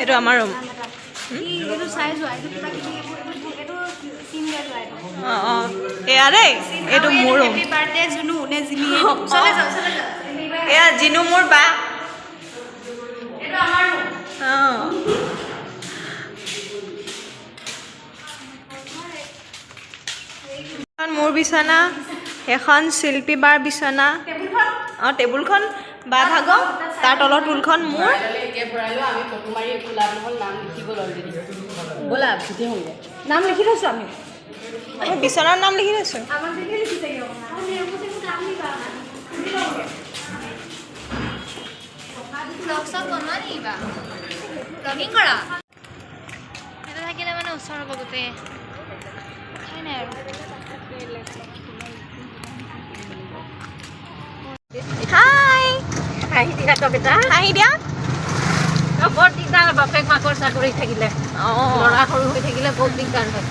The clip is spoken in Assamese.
এইটো আমাৰ ৰুম। এয়া দেই এইটো মোৰ ৰুম। এয়া জিনু মোৰ বা। মোৰ বিচনা, এখন শিল্পী বাৰ বিচনা, টেবুলখন বা ভাগ, তাৰ তলৰ টুলখন মোৰ। নাম লিখি থৈছো আমি বিচনাৰ নাম লিখি থৈছো। থাকিলে মানে ওচৰ হ'ব গোটেই নাই আৰু হাই হাঁহি দিয়া কবিতা হাঁহি দিয়া। বৰ দিগদাৰ বাপেক মাকৰ চাকৰি থাকিলে ল'ৰা সৰু হৈ থাকিলে বহুত দিগদাৰ হয়